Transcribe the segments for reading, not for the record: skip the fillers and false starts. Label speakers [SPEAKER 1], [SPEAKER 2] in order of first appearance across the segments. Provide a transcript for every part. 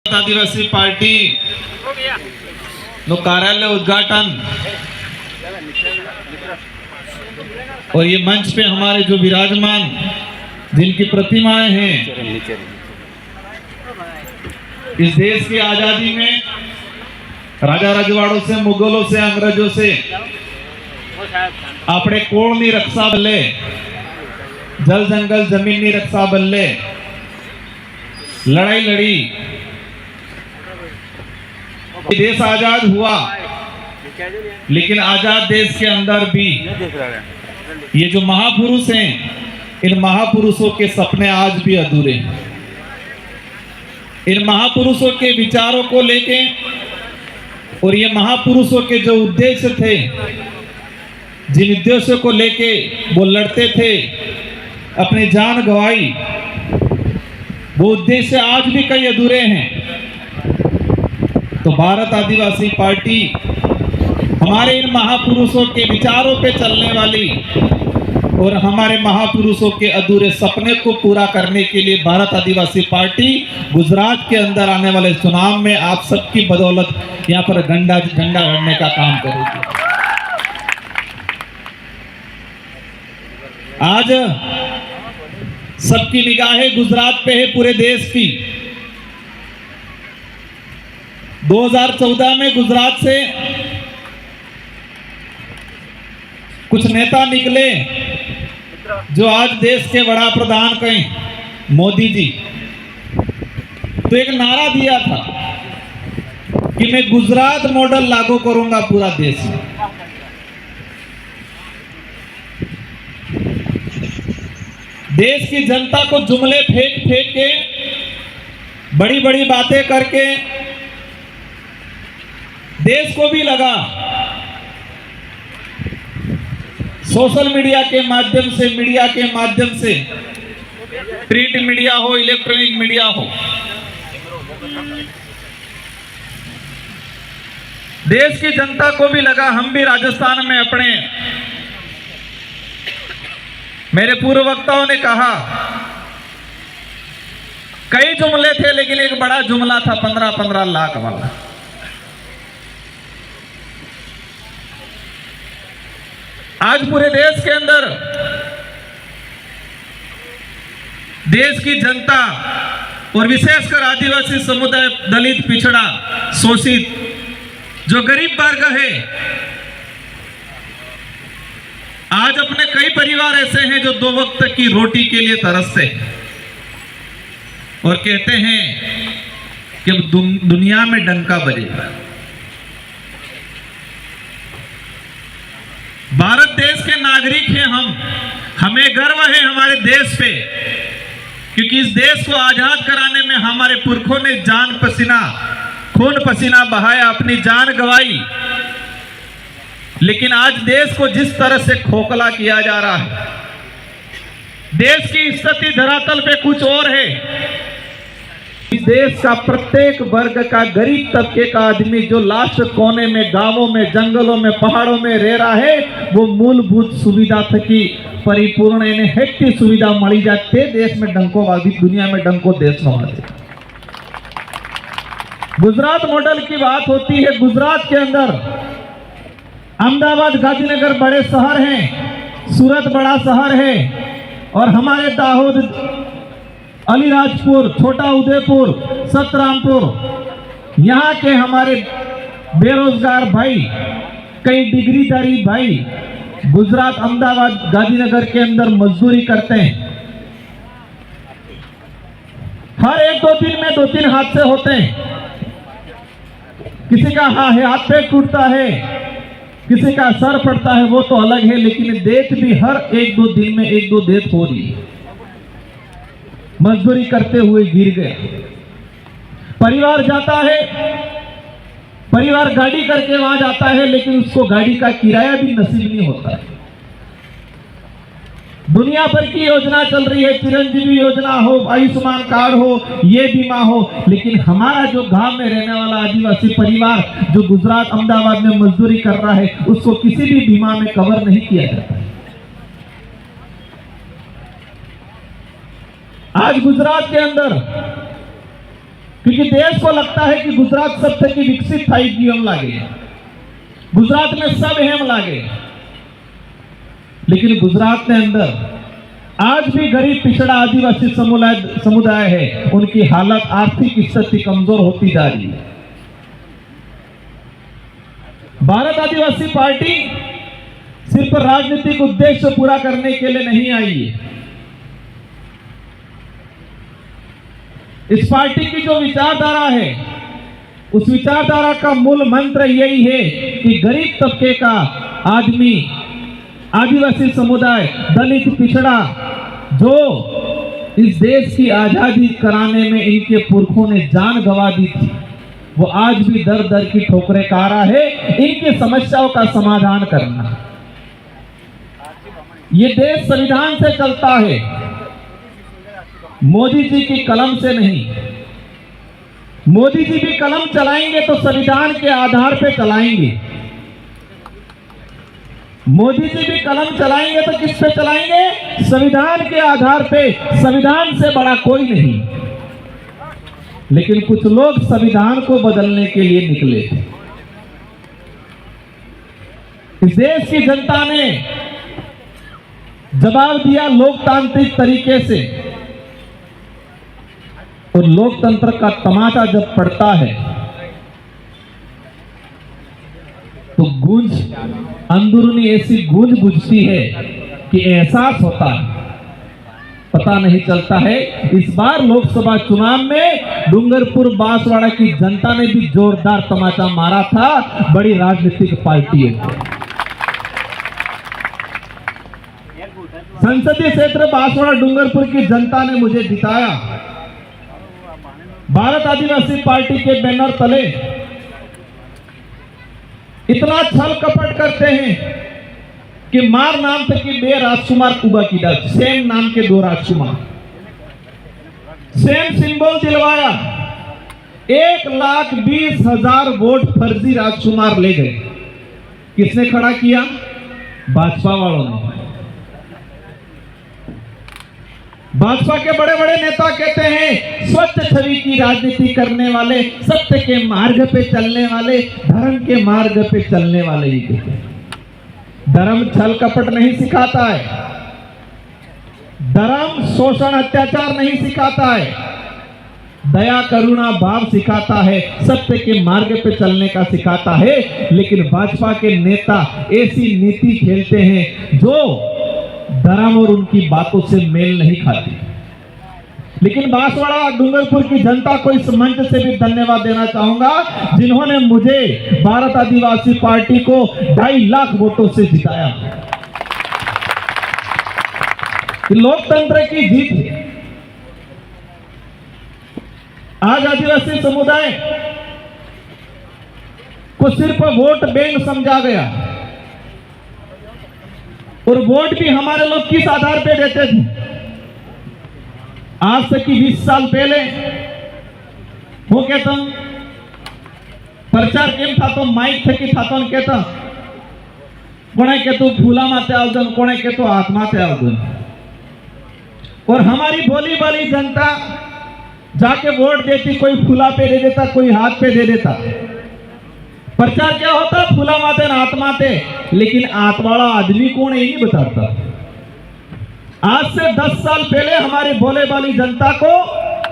[SPEAKER 1] आदिवासी party no कार्यालय उद्घाटन और ये मंच पे हमारे जो विराजमान जिनकी प्रतिमाएं हैं, इस देश की आजादी में राजा रजवाड़ों से, मुगलों से, अंग्रेजों से अपने कोड़ नहीं रक्षा बल्ले, जल जंगल जमीन नहीं रक्षा बल्ले लड़ाई लड़ी, देश आजाद हुआ। लेकिन आजाद देश के अंदर भी ये जो महापुरुष हैं, इन महापुरुषों के सपने आज भी अधूरे हैं। इन महापुरुषों के विचारों को लेके और ये महापुरुषों के जो उद्देश्य थे, जिन उद्देश्यों को लेके वो लड़ते थे, अपनी जान गंवाई, वो उद्देश्य आज भी कई अधूरे हैं। तो भारत आदिवासी पार्टी हमारे इन महापुरुषों के विचारों पे चलने वाली और हमारे महापुरुषों के अधूरे सपने को पूरा करने के लिए भारत आदिवासी पार्टी गुजरात के अंदर आने वाले चुनाव में आप सबकी बदौलत यहाँ पर झंडा गड़ने का काम करेगी। आज सबकी निगाहें गुजरात पे है, पूरे देश की। 2014 में गुजरात से कुछ नेता निकले जो आज देश के बड़ा प्रधान कहें मोदी जी, तो एक नारा दिया था कि मैं गुजरात मॉडल लागू करूंगा पूरा देश में। देश की जनता को जुमले फेंक फेंक के, बड़ी बड़ी बातें करके देश को भी लगा सोशल मीडिया के माध्यम से, मीडिया के माध्यम से, प्रिंट मीडिया हो, इलेक्ट्रॉनिक मीडिया हो, देश की जनता को भी लगा हम भी राजस्थान में अपने, मेरे पूर्व वक्ताओं ने कहा कई जुमले थे, लेकिन एक बड़ा जुमला था 15-15 लाख वाला। आज पूरे देश के अंदर देश की जनता और विशेषकर आदिवासी समुदाय, दलित, पिछड़ा, शोषित, जो गरीब वर्ग है, आज अपने कई परिवार ऐसे हैं जो 2 वक्त की रोटी के लिए तरसते हैं और कहते हैं कि दुनिया में डंका बजेगा। भारत देश के नागरिक हैं हम, हमें गर्व है हमारे देश पे, क्योंकि इस देश को आजाद कराने में हमारे पुरखों ने जान पसीना, खून पसीना बहाया, अपनी जान गंवाई। लेकिन आज देश को जिस तरह से खोखला किया जा रहा है, देश की स्थिति धरातल पे कुछ और है। इस देश का प्रत्येक वर्ग का, गरीब तबके का आदमी जो लास्ट कोने में, गांवों में, जंगलों में, पहाड़ों में रह रहा है, वो मूलभूत सुविधा थकी परिपूर्ण इन्हें हेक्टी सुविधा मળી जाते देश में डंको वादी, दुनिया में डंको देश में वादी। गुजरात मॉडल की बात होती है। गुजरात के अंदर अहमदाबाद, गांधीनगर बड़े शहर हैं, सूरत बड़ा शहर है, और हमारे दाहोद, अलीराजपुर, छोटा उदयपुर, सतरामपुर, यहाँ के हमारे बेरोजगार भाई, कई डिग्रीधारी भाई गुजरात, अहमदाबाद, गांधीनगर के अंदर मजदूरी करते हैं। हर 1-2 दिन में 2-3 हादसे होते हैं। किसी का हाथ पैर टूटता है, किसी का सर फटता है, वो तो अलग है, लेकिन डेथ भी हर 1-2 दिन में 1-2 डेथ हो रही है। मजदूरी करते हुए गिर गए, परिवार जाता है, परिवार गाड़ी करके वहां जाता है, लेकिन उसको गाड़ी का किराया भी नसीब नहीं होता है। दुनिया भर की योजना चल रही है, चिरंजीवी योजना हो, आयुष्मान कार्ड हो, ये बीमा हो, लेकिन हमारा जो गांव में रहने वाला आदिवासी परिवार जो गुजरात, अहमदाबाद में मजदूरी कर रहा है, उसको किसी भी बीमा में कवर नहीं किया जाता है। आज गुजरात के अंदर क्योंकि देश को लगता है कि गुजरात सब थकी विकसित था हम लागे, गुजरात में सब हेम लागे, लेकिन गुजरात के अंदर आज भी गरीब पिछड़ा आदिवासी समुदाय है, उनकी हालत आर्थिक स्थिति कमजोर होती जा रही है। भारत आदिवासी पार्टी सिर्फ राजनीतिक उद्देश्य पूरा करने के लिए नहीं आई है। इस पार्टी की जो विचारधारा है, उस विचारधारा का मूल मंत्र यही है कि गरीब तबके का आदमी, आदिवासी समुदाय, दलित, पिछड़ा, जो इस देश की आजादी कराने में इनके पुरखों ने जान गंवा दी थी, वो आज भी दर दर की ठोकरें खा रहा है। इनकी समस्याओं का समाधान करना, ये देश संविधान से चलता है, मोदी जी की कलम से नहीं। मोदी जी भी कलम चलाएंगे तो संविधान के आधार पे चलाएंगे। मोदी जी भी कलम चलाएंगे तो किस पे चलाएंगे? संविधान के आधार पे। संविधान से बड़ा कोई नहीं। लेकिन कुछ लोग संविधान को बदलने के लिए निकले। इस देश की जनता ने जवाब दिया लोकतांत्रिक तरीके से, और लोकतंत्र का तमाचा जब पड़ता है तो गूंज, अंदरूनी ऐसी गूंज बुझती है कि एहसास होता है, पता नहीं चलता है। इस बार लोकसभा चुनाव में डूंगरपुर बांसवाड़ा की जनता ने भी जोरदार तमाचा मारा था। बड़ी राजनीतिक पार्टी है। संसदीय क्षेत्र बांसवाड़ा डूंगरपुर की जनता ने मुझे जिताया। भारत आदिवासी पार्टी के बैनर तले इतना छल कपट करते हैं कि मार नाम थे कि बे राजकुमार कुबा की दर, सेम नाम के दो राजकुमार, सेम सिंबल दिलवाया। 1,20,000 वोट फर्जी राजकुमार ले गए। किसने खड़ा किया? भाजपा वालों ने। भाजपा के बड़े बड़े नेता कहते हैं स्वच्छ छवि की राजनीति करने वाले, सत्य के मार्ग पे चलने वाले, धर्म के मार्ग पे चलने वाले ही कहते हैं। धर्म छल कपट नहीं सिखाता है, धर्म शोषण अत्याचार नहीं सिखाता है, दया करुणा भाव सिखाता है, सत्य के मार्ग पे चलने का सिखाता है। लेकिन भाजपा के नेता ऐसी नीति खेलते हैं जो धर्म और उनकी बातों से मेल नहीं खाती। लेकिन बांसवाड़ा डूंगरपुर की जनता को इस मंच से भी धन्यवाद देना चाहूंगा, जिन्होंने मुझे भारत आदिवासी पार्टी को 2.5 लाख वोटों से जिताया। लोकतंत्र की जीत है। आज आदिवासी समुदाय को सिर्फ वोट बैंक समझा गया, और वोट भी हमारे लोग किस आधार पे देते थे? आज से कि 20 साल पहले वो कहता प्रचार केम था तो माइक थे कि था तो कहता कोने के तो फूला माते आवजन, कोने के तो हाथ माते आवजन। और हमारी भोली भाली जनता जाके वोट देती, कोई फूला पे दे देता, कोई हाथ पे दे देता। प्रचार क्या होता? फूला माते न हाथ माते। लेकिन आत्माड़ा आदमी कौन है ये नहीं बताता। आज से 10 साल पहले हमारे भोले वाली जनता को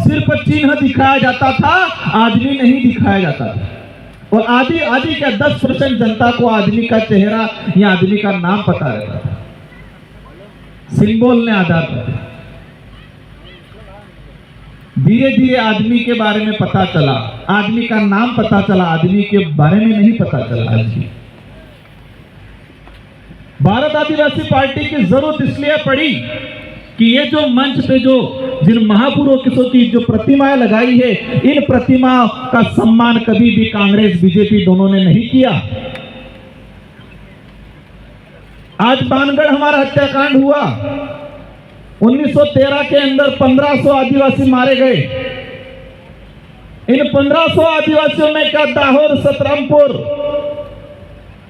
[SPEAKER 1] सिर्फ चिन्ह दिखाया जाता था, आदमी नहीं दिखाया जाता था। और आदि क्या 10% जनता को आदमी का चेहरा या आदमी का नाम पता रहता था, सिंबल ने आधार पर। धीरे धीरे आदमी के बारे में पता चला, आदमी का नाम पता चला, आदमी के बारे में नहीं पता चला। आज भी भारत आदिवासी पार्टी की जरूरत इसलिए पड़ी कि ये जो मंच पे जो जिन महापुरुषों की जो प्रतिमाएं लगाई है, इन प्रतिमाओं का सम्मान कभी भी कांग्रेस बीजेपी दोनों ने नहीं किया। आज बानगढ़ हमारा हत्याकांड हुआ, 1913 के अंदर 1500 आदिवासी मारे गए। इन 1500 आदिवासियों में क्या दाहोद, सतरामपुर,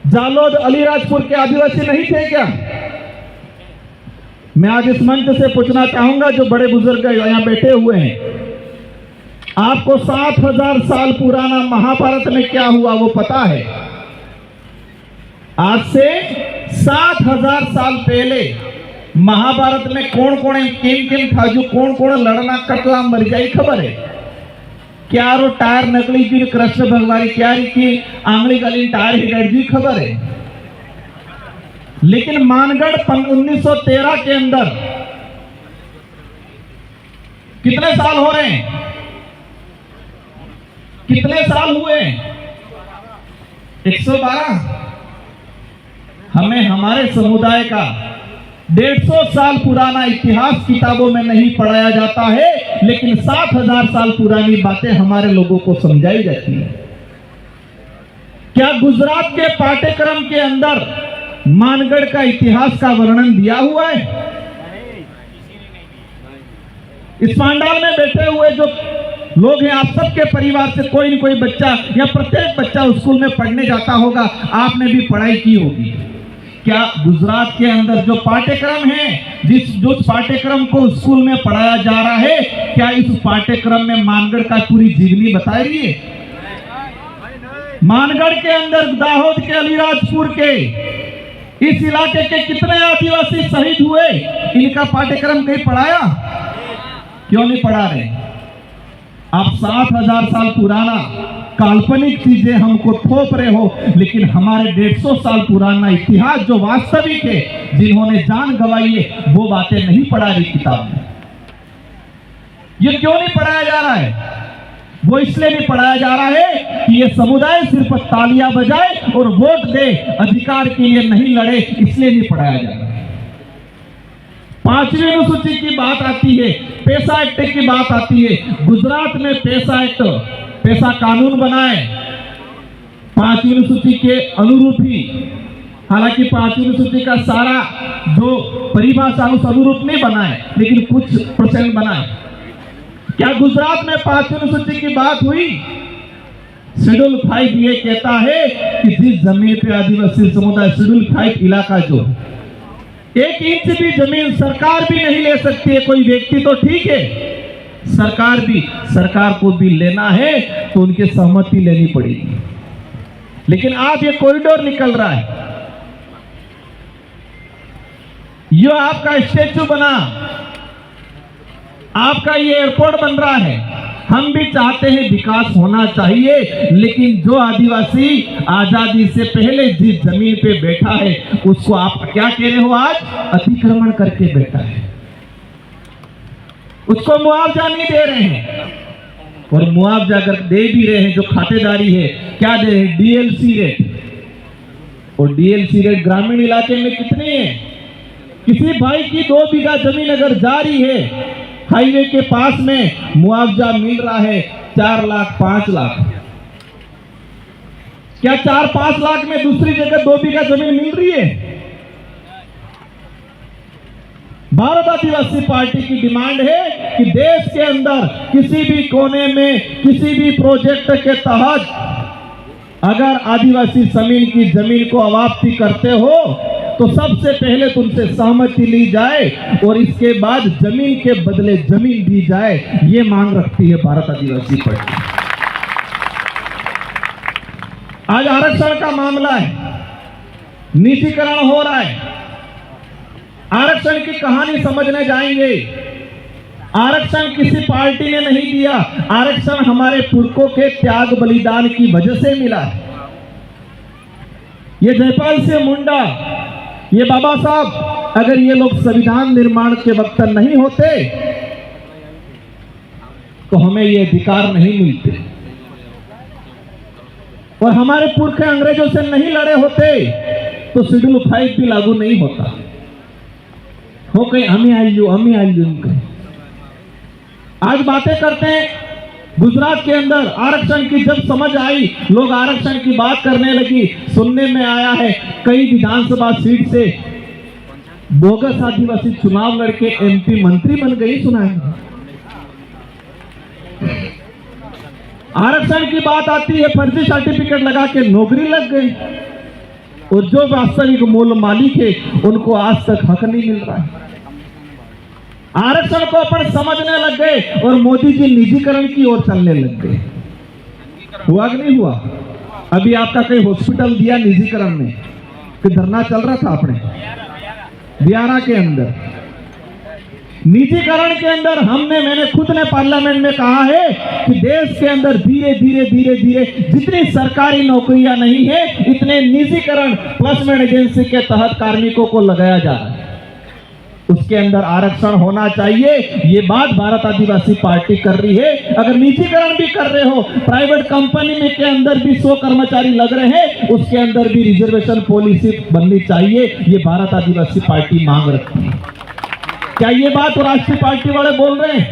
[SPEAKER 1] जालोद, अलीराजपुर के आदिवासी नहीं थे क्या? मैं आज इस मंच से पूछना चाहूंगा, जो बड़े बुजुर्ग यहाँ बैठे हुए हैं, आपको 7000 साल पुराना महाभारत में क्या हुआ वो पता है? आज से 7000 साल पहले महाभारत में कौन कौन किन किन था जो कौन कौन लड़ना कटला मर जाई खबर है? क्या रो टायर नकली की कृष्ण भगवान क्या की आंगली गली टायर हिट जी खबर है? लेकिन मानगढ़ 1913 के अंदर कितने साल हो रहे हैं? कितने साल हुए? 112। हमें हमारे समुदाय का 150 साल पुराना इतिहास किताबों में नहीं पढ़ाया जाता है, लेकिन 7000 साल पुरानी बातें हमारे लोगों को समझाई जाती है। क्या गुजरात के पाठ्यक्रम के अंदर मानगढ़ का इतिहास का वर्णन दिया हुआ है? इस पांडाल में बैठे हुए जो लोग हैं, आप सबके परिवार से कोई न कोई बच्चा या प्रत्येक बच्चा स्कूल में पढ़ने जाता होगा, आपने भी पढ़ाई की होगी। क्या गुजरात के अंदर जो पाठ्यक्रम है, जो पाठ्यक्रम को स्कूल में पढ़ाया जा रहा है, क्या इस पाठ्यक्रम में मानगढ़ का पूरी जीवनी बताई रही है? मानगढ़ के अंदर दाहोद के अलीराजपुर के इस इलाके के कितने आदिवासी शहीद हुए, इनका पाठ्यक्रम कहीं पढ़ाया? क्यों नहीं पढ़ा रहे? आप 7000 साल पुराना काल्पनिक चीजें हमको थोप रहे हो, लेकिन हमारे 150 साल पुराना इतिहास जो वास्तविक है, जिन्होंने जान गंवाई है, वो बातें नहीं पढ़ा रही किताब में। ये क्यों नहीं पढ़ाया जा रहा है? वो इसलिए नहीं पढ़ाया जा रहा है कि ये समुदाय सिर्फ तालियां बजाए और वोट दे, अधिकार के लिए नहीं लड़े, इसलिए नहीं पढ़ाया जा रहा है। 5वीं अनुसूची की बात आती है, पैसा एक्ट की बात आती है। गुजरात में पैसा एक्ट, पैसा कानून बनाए 5वीं अनुसूची के अनुरूप ही। हालांकि 5वीं अनुसूची का सारा जो परिभाषा उस अनुरूप नहीं बनाए, लेकिन कुछ % बनाए। क्या गुजरात में 5वीं अनुसूची की बात हुई? शेड्यूल 5 ये कहता है कि जिस जमीन पे आदिवासी समुदाय शेड्यूल 5 इलाका जो 1 इंच भी जमीन सरकार भी नहीं ले सकती है, कोई व्यक्ति तो ठीक है, सरकार को भी लेना है तो उनकी सहमति लेनी पड़ेगी। लेकिन आज ये कॉरिडोर निकल रहा है, ये आपका स्टैच्यू बना, आपका ये एयरपोर्ट बन रहा है। हम भी चाहते हैं विकास होना चाहिए, लेकिन जो आदिवासी आजादी से पहले जिस जमीन पे बैठा है, उसको आप क्या कह रहे हो? आज अतिक्रमण करके बैठा है, उसको मुआवजा नहीं दे रहे हैं। और मुआवजा अगर दे भी रहे हैं, जो खातेदारी है, क्या दे रहे हैं? DLC rate. और डीएलसी रेट ग्रामीण इलाके में कितनी है? किसी भाई की 2 बीघा जमीन अगर जा रही है, हाईवे के पास में मुआवजा मिल रहा है 4 लाख 5 लाख। क्या 4-5 लाख में दूसरी जगह 2 बीघा जमीन मिल रही है? भारत आदिवासी पार्टी की डिमांड है कि देश के अंदर किसी भी कोने में किसी भी प्रोजेक्ट के तहत अगर आदिवासी जमीन को अवाप्ति करते हो तो सबसे पहले तुमसे सहमति ली जाए और इसके बाद जमीन के बदले जमीन दी जाए। ये मांग रखती है भारत आदिवासी पार्टी। आज आरक्षण का मामला है, निजीकरण हो रहा है। आरक्षण की कहानी समझने जाएंगे। आरक्षण किसी पार्टी ने नहीं दिया, आरक्षण हमारे पुरखों के त्याग बलिदान की वजह से मिला है। ये जयपाल सिंह मुंडा, ये बाबा साहब, अगर ये लोग संविधान निर्माण के वक्त नहीं होते तो हमें ये अधिकार नहीं मिलते, और हमारे पुरखे अंग्रेजों से नहीं लड़े होते तो शेड्यूल 5 भी लागू नहीं होता। हो कहीं हमें आइयो आज बातें करते हैं। गुजरात के अंदर आरक्षण की जब समझ आई, लोग आरक्षण की बात करने लगी। सुनने में आया है कई विधानसभा सीट से बोगस आदिवासी चुनाव लड़के एमपी मंत्री बन गई। सुना है? आरक्षण की बात आती है, फर्जी सर्टिफिकेट लगा के नौकरी लग गई, और जो वास्तविक मूल मालिक है उनको आज तक हक नहीं मिल रहा है। आरक्षण को अपन समझने लग गए और मोदी जी निजीकरण की ओर चलने लग गए। हुआ कि नहीं हुआ? अभी आपका कई हॉस्पिटल दिया निजीकरण में, कि धरना चल रहा था अपने बियारा के अंदर। निजीकरण के अंदर मैंने खुद ने पार्लियामेंट में कहा है कि देश के अंदर धीरे धीरे जितनी सरकारी नौकरियां नहीं है, इतने निजीकरण प्लेसमेंट एजेंसी के तहत कार्मिकों को लगाया जा रहा है। उसके अंदर आरक्षण होना चाहिए। ये बात भारत आदिवासी पार्टी कर रही है। अगर निजीकरण भी कर रहे हो, प्राइवेट कंपनी में के अंदर भी 100 कर्मचारी लग रहे हैं, उसके अंदर भी रिजर्वेशन पॉलिसी बननी चाहिए। ये भारत आदिवासी पार्टी मांग रखती है। क्या ये बात राष्ट्रीय पार्टी वाले बोल रहे हैं?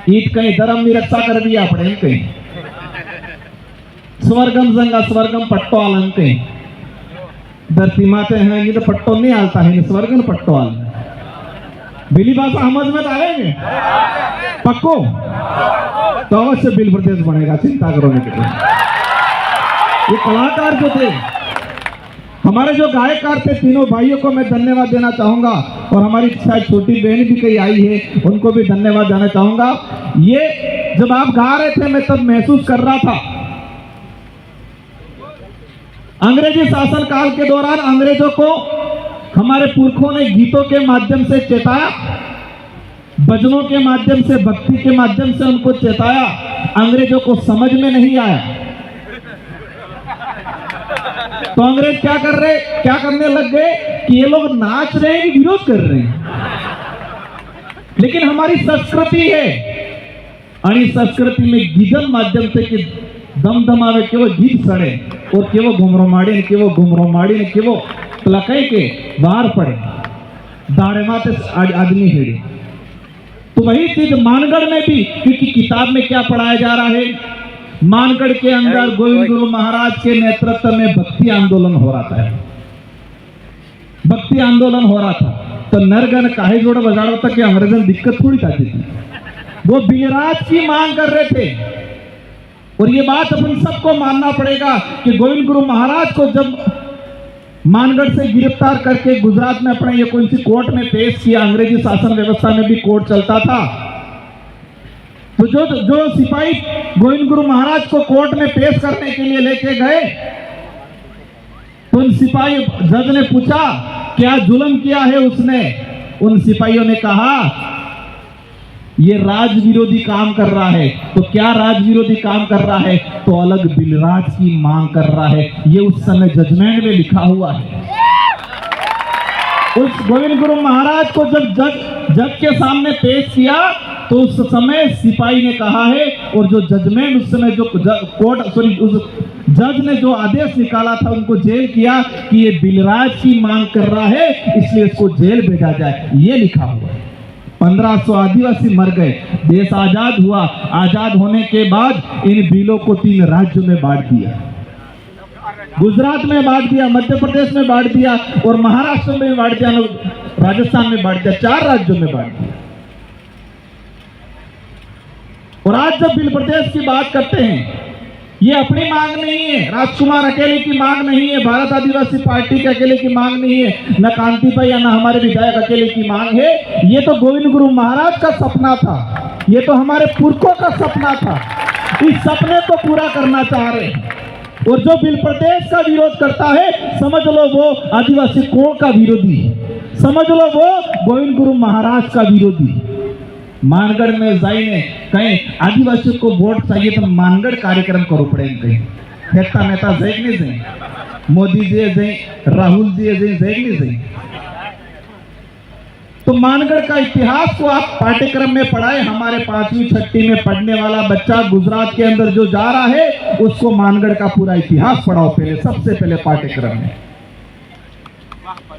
[SPEAKER 1] ईद कहीं धर्म की रक्षा कर दिया अपने कहीं स्वर्गम जंगा स्वर्गम पट्टो आलन कहीं धरती माते हैं, ये तो पट्टो नहीं आलता है, स्वर्गन पट्टो आल बिली भाषा समझ में आएंगे पक्को तो अवश्य बिल प्रदेश बनेगा, चिंता करो नहीं। ये कलाकार जो थे, हमारे जो गायकार थे, तीनों भाइयों को मैं धन्यवाद देना चाहूंगा, और हमारी शायद छोटी बहन भी कहीं आई है, उनको भी धन्यवाद देना चाहूंगा। ये जब आप गा रहे थे, मैं तब महसूस कर रहा था, अंग्रेजी शासन काल के दौरान अंग्रेजों को हमारे पुरखों ने गीतों के माध्यम से चेताया, भजनों के माध्यम से, भक्ति के माध्यम से उनको चेताया। अंग्रेजों को समझ में नहीं आया, तो अंग्रेज क्या करने लग गए कि ये लोग नाच रहे हैं, विरोध कर रहे हैं। लेकिन हमारी संस्कृति है, आणि संस्कृति में गीतन माध्यम से कि दमदमावे केवो गीत सड़े और केवो घुमरो माड़ी ने केवो लकई के बाहर पड़े दाड़े माते आदमी हेड़े। तो वही चीज मानगढ़ में भी, क्योंकि किताब में क्या पढ़ाया जा रहा है, मानगढ़ के अंदर गोविंद गुरु महाराज के नेतृत्व में भक्ति आंदोलन हो रहा था। भक्ति आंदोलन हो रहा था तो नरगन काहे जोड़ बजा रहा था कि अंग्रेजों दिक्कत थोड़ी आती थी। वो बिलराज की मांग कर रहे थे, और ये बात अपन सबको मानना पड़ेगा कि गोविंद गुरु महाराज को जब मानगढ़ से गिरफ्तार करके गुजरात में अपने ये कौन सी कोर्ट में पेश किया, अंग्रेजी शासन व्यवस्था में भी कोर्ट चलता था, तो जो सिपाही गोविंद गुरु महाराज को कोर्ट में पेश करने के लिए लेके गए, तो उन सिपाही जज ने पूछा क्या जुल्म किया है उसने। उन सिपाहियों ने कहा ये राज विरोधी काम कर रहा है। तो क्या राज विरोधी काम कर रहा है? तो अलग बिलराज की मांग कर रहा है। ये उस समय जजमेंट में लिखा हुआ है। उस गोविंद गुरु महाराज को जब जज के सामने पेश किया, तो उस समय सिपाही ने कहा है, और जो जजमेंट उस समय जो उस जज ने जो आदेश निकाला था, उनको जेल किया कि ये बिलराज की मांग कर रहा है, इसलिए इसको जेल भेजा जाए, ये लिखा हुआ है। 1500 आदिवासी मर गए। देश आजाद हुआ। आजाद होने के बाद इन बिलों को 3 राज्यों में बांट दिया। गुजरात में बांट दिया, मध्य प्रदेश में बांट दिया, और महाराष्ट्र में बांट दिया, राजस्थान में बांट दिया। 4 राज्यों में बांट दिया। और आज जब बिल प्रदेश की बात करते हैं, ये अपनी मांग नहीं है, राजकुमार अकेले की मांग नहीं है, भारत आदिवासी पार्टी के अकेले की मांग नहीं है, न कांति भाई या न हमारे विधायक अकेले की मांग है। ये तो गोविंद गुरु महाराज का सपना था, ये तो हमारे पुरखों का सपना था। इस सपने को पूरा करना चाह रहे हैं। और जो बिल प्रदेश का विरोध करता है, समझ लो वो आदिवासी कोण का विरोधी है, समझ लो वो गोविंद गुरु महाराज का विरोधी है। मानगढ़ में जाइए, कहीं आदिवासियों को वोट चाहिए तो मानगढ़ कार्यक्रम करो पड़ेगा। कहीं नेता नेता जाए नहीं जाए, मोदी जी जाए, राहुल जी जाए नहीं जाए। तो मानगढ़ का इतिहास को आप पाठ्यक्रम में पढ़ाए। हमारे 5वीं 6वीं में पढ़ने वाला बच्चा गुजरात के अंदर जो जा रहा है, उसको मानगढ़ का पूरा इतिहास पढ़ाओ पहले, सबसे पहले पाठ्यक्रम में।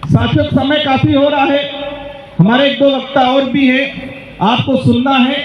[SPEAKER 1] साथियों, समय काफी हो रहा है, हमारे 1-2 वक्ता और भी है, आपको सुनना है।